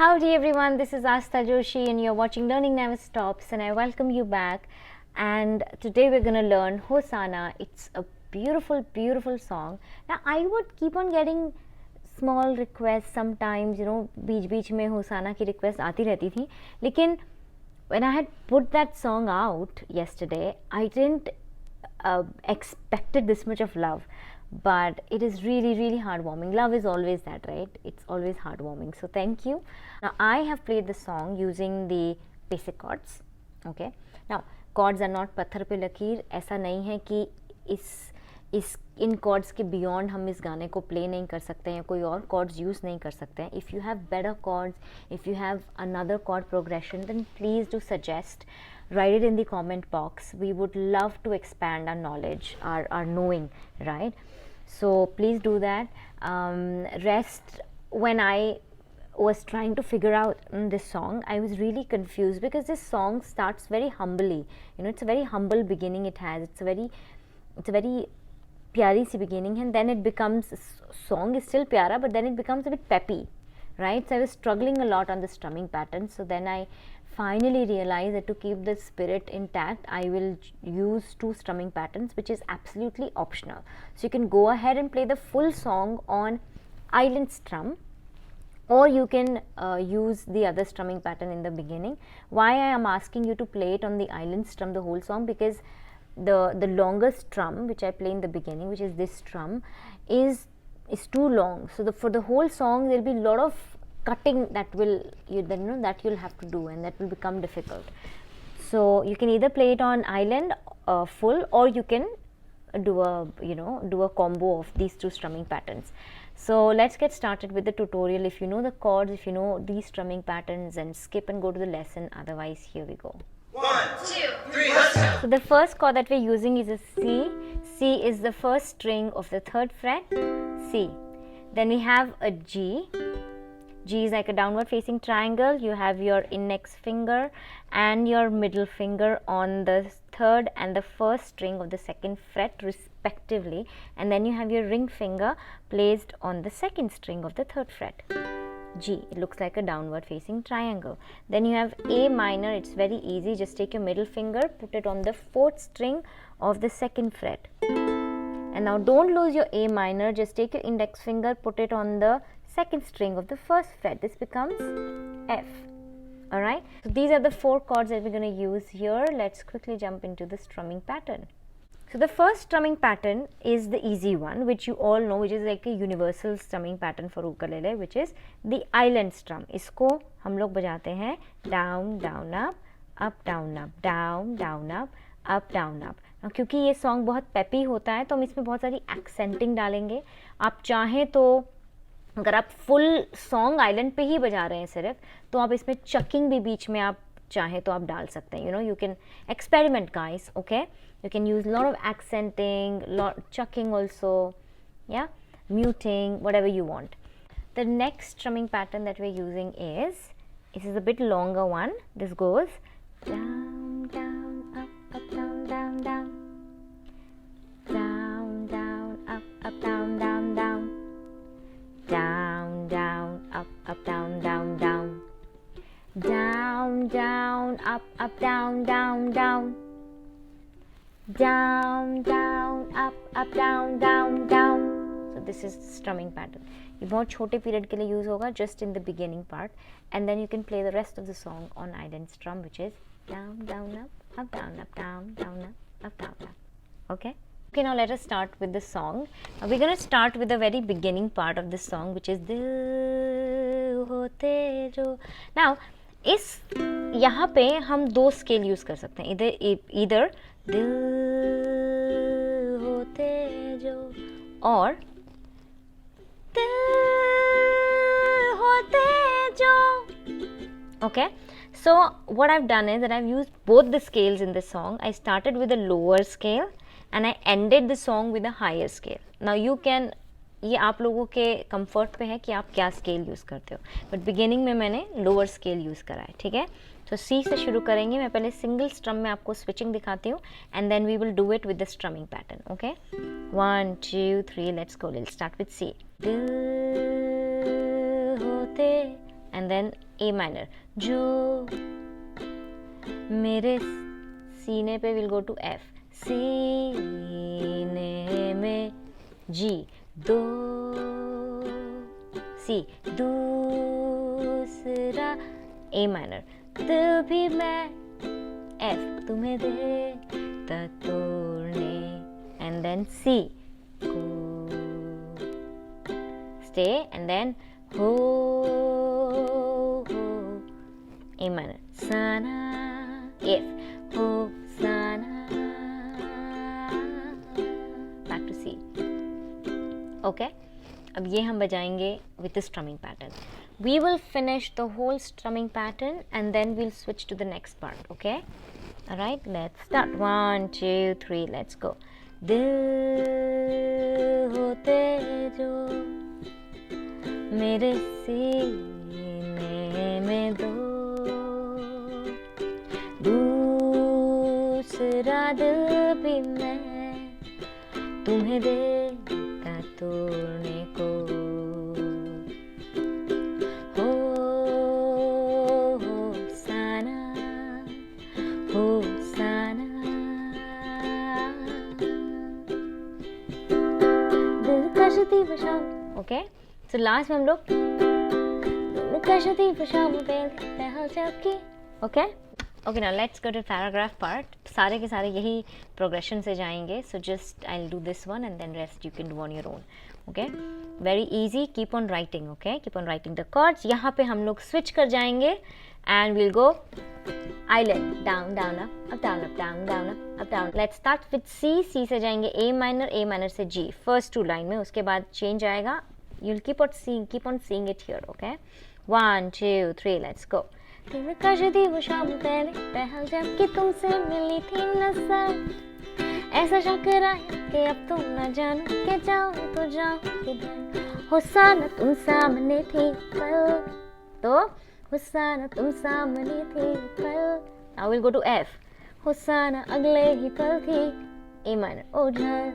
Howdy everyone, this is Asta Joshi and you're watching Learning Never Stops, and I welcome you back. And today we're going to learn Hosanna. It's a beautiful, beautiful song. Now I would keep on getting small requests sometimes, बीच में Hosanna की request आती रहती थी. लेकिन when I had put that song out yesterday, I didn't expected this much of love. But it is really, really heartwarming. Love is always that, right? It's always heartwarming. So thank you. Now I have played the song using the basic chords. Okay. Now chords are not पत्थर पे लकीर. ऐसा नहीं है कि इन chords के beyond हम इस गाने को play नहीं कर सकते हैं या कोई और chords use नहीं कर सकते हैं. If you have better chords, if you have another chord progression, then please do suggest. Write it in the comment box. We would love to expand our knowledge, our knowing, right? So please do that. When I was trying to figure out this song, I was really confused because this song starts very humbly. It's a very humble beginning it has. It's a very pyari si beginning, and then it becomes, song is still pyara, but then it becomes a bit peppy, right? So I was struggling a lot on the strumming pattern. So then I finally realized that to keep the spirit intact, I will use 2 strumming patterns, which is absolutely optional. So you can go ahead and play the full song on island strum, or you can use the other strumming pattern in the beginning. Why I am asking you to play it on the island strum the whole song, because the longest strum which I play in the beginning, which is this strum, is too long. So for the whole song there will be a lot of cutting that you'll have to do, and that will become difficult. So you can either play it on island full, or you can do a combo of these 2 strumming patterns. So let's get started with the tutorial. If you know the chords, if you know these strumming patterns, and skip and go to the lesson. Otherwise, here we go. 1, 2, 3, let's go. So the first chord that we're using is a C. C is the first string of the 3rd fret, C. Then we have a G. G is like a downward facing triangle. You have your index finger and your middle finger on the 3rd and the 1st string of the 2nd fret respectively, and then you have your ring finger placed on the 2nd string of the 3rd fret. G, it looks like a downward facing triangle. Then you have A minor. It's very easy. Just take your middle finger, put it on the 4th string of the 2nd fret. And now don't lose your A minor. Just take your index finger, put it on the 2nd string of the 1st fret. This becomes F. Alright, so these are the 4 chords that we're going to use here. Let's quickly jump into the strumming pattern. So the first strumming pattern is the easy one, which you all know, which is like a universal strumming pattern for ukulele, which is the island strum. इसको हम लोग बजाते हैं down, down, up, down, up, down, down, up, down, up. Now, क्योंकि ये song बहुत peppy होता है, तो हम इसमें बहुत सारी एक्सेंटिंग डालेंगे. आप चाहें तो अगर आप फुल सॉन्ग आइलैंड पे ही बजा रहे हैं सिर्फ, तो आप इसमें चकिंग भी बीच में आप चाहें तो आप डाल सकते हैं. You can experiment guys, okay. You can use lot of accenting, lot chucking also, या muting, whatever you want. The next strumming pattern that we're using is, this is a bit longer one. This goes down, down, up, down, down, down, down, down, up, down, down, down, down, down, up, down, down, down, down, down, up, down, down, down, down, down, up, down, down, down. So this is strumming pattern. ये बहुत छोटे period के लिए use होगा, just in the beginning part, and then you can play the rest of the song on island strum, which is down, down, up, down, down, down, up, down, up. Okay. Okay, now let us start with the song. Now we're going to start with the very beginning part of this song, which is दिल होते जो. Now इस यहाँ पे हम 2 scale use कर सकते हैं. इधर दिल होते जो और दिल होते जो. Okay, so what I've done is that I've used both the scales in this song. I started with a lower scale and I ended the song with a higher scale. Now you can, ये आप लोगों के comfort पे है कि आप क्या scale use करते हो, बट बिगिनिंग में मैंने लोअर स्केल यूज़ करा है. ठीक है, तो सी से शुरू करेंगे. मैं पहले सिंगल स्ट्रम में आपको स्विचिंग दिखाती हूँ, and then we will do it with the strumming pattern. Okay, 1 2 3 let's go. Let's start with C. दिल होते and then A minor. जो मेरे सीने पे will go to F. सीने में G. दो C. दूसरा A minor. दिल भी मैं F तुम्हें देता तोड़ने, and then C. Stay, and then ho, A minor. Sana F. Hosanna. Back to C. Okay. अब ये हम बजाएंगे with the strumming pattern. We will finish the whole strumming pattern and then we'll switch to the next part. Okay. Alright, let's start. 1, 2, 3, let's go. दिल होते जो मेरे सीने में दो, दूसरा दिल भी मैं तुम्हें देता तोड़ने को। होसाना होसाना। दिलकश थी वो शाम। ओके, so last में हम लोग दिलकश थी वो शाम पहल चौकी। Okay okay, now let's go to paragraph part. सारे के सारे यही progression से जाएंगे, so just I'll do this one and then rest you can do on your own. Okay, very easy. Keep on writing. Okay, keep on writing the chords. यहाँ पे हम लोग switch कर जाएंगे and we'll go island, down down up down up down down up down. Let's start with C. C से जाएंगे A minor से G. First two line में, उसके बाद change आएगा. You'll keep on seeing it here. Okay, 1, 2, 3, let's go. दिलकश थी वो शाम पहले पहल जब कि तुमसे मिली थी नजर, ऐसा शक रहा कि अब तुम न जानो कि जाओ तो जाओ किधर। होसाना तुम सामने थी पल, तो होसाना तुम सामने थी पल। Now we'll go to F. होसाना अगले ही पल थी A minor ओझल।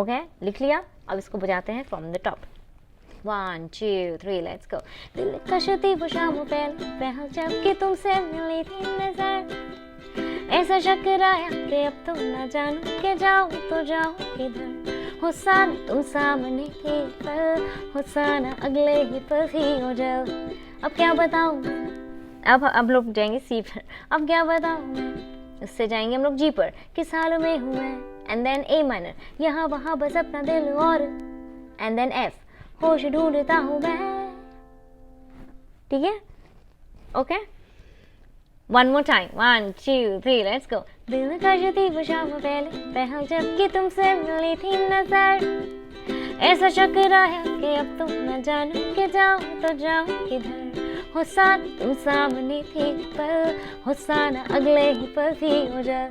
ओके, लिख लिया। अब इसको बजाते हैं from the top. 1, 2, 3, let's go. दिलकश थी वो शाम पहल जब कि तुमसे मिली थी नजर, ऐसा शक रहा कि अब तुम न जानो कि जाओ तो जाओ किधर। होसाना तुम सामने थी पल, होसाना अगले ही पल थी ओझल। अब क्या बताऊं, अब लोग जाएंगे सी पर। अब क्या बताऊं मैं, उससे जाएंगे हम लोग जी पर। किस हाल में हूँ मैं, एंड देन A minor, यहाँ वहाँ बस अपना दिल और, एंड देन F, होश ढूंढता हूँ मैं। ठीक है, okay, one more time. 1, 2, 3, let's go. दिलकश थी वो शाम पहले पहल जब कि तुमसे मिली थी नजर, ऐसा शक रहा कि अब तुम न जानो कि जाओ तो जाओ किधर। होसाना तुम सामने थी पल, होसाना अगले ही पल थी ओझल।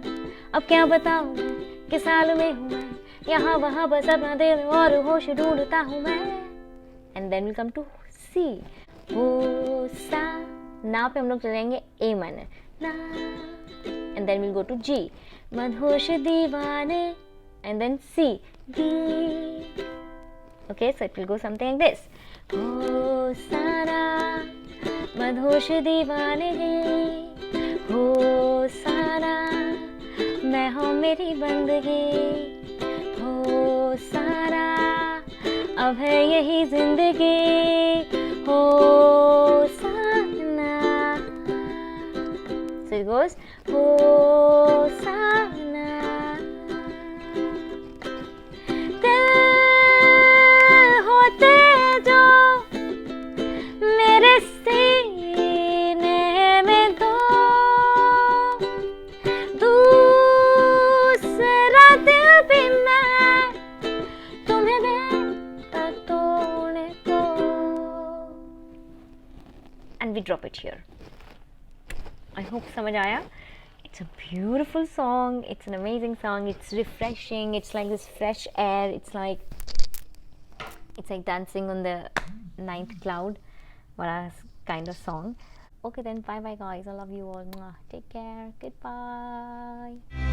अब क्या बताऊं मैं, किस हाल में हूँ मैं, यहाँ वहाँ बस अपना दिल और होश ढूंढता हूँ मैं। And then we'll come to C. ना पे हम लोग चलेंगे A minor ना, and then we'll go to G. मदहोश दीवाने, and then C. D. Okay, so it will go something like this. होसाना मदहोश दीवाने, होसाना मैं हूँ मेरी बंदगी, होसाना अब है यही जिंदगी, होसाना। So it goes होसाना। दिल होते जो मेरे सीने में दो, दूसरा दिल भी मैं तुम्हें देता तोड़ने को। And we drop it here. I hope समझ आया. It's a beautiful song. It's an amazing song. It's refreshing. It's like this fresh air. It's like dancing on the ninth cloud. What a kind of song. Okay then, bye bye guys. I love you all. Take care. Goodbye.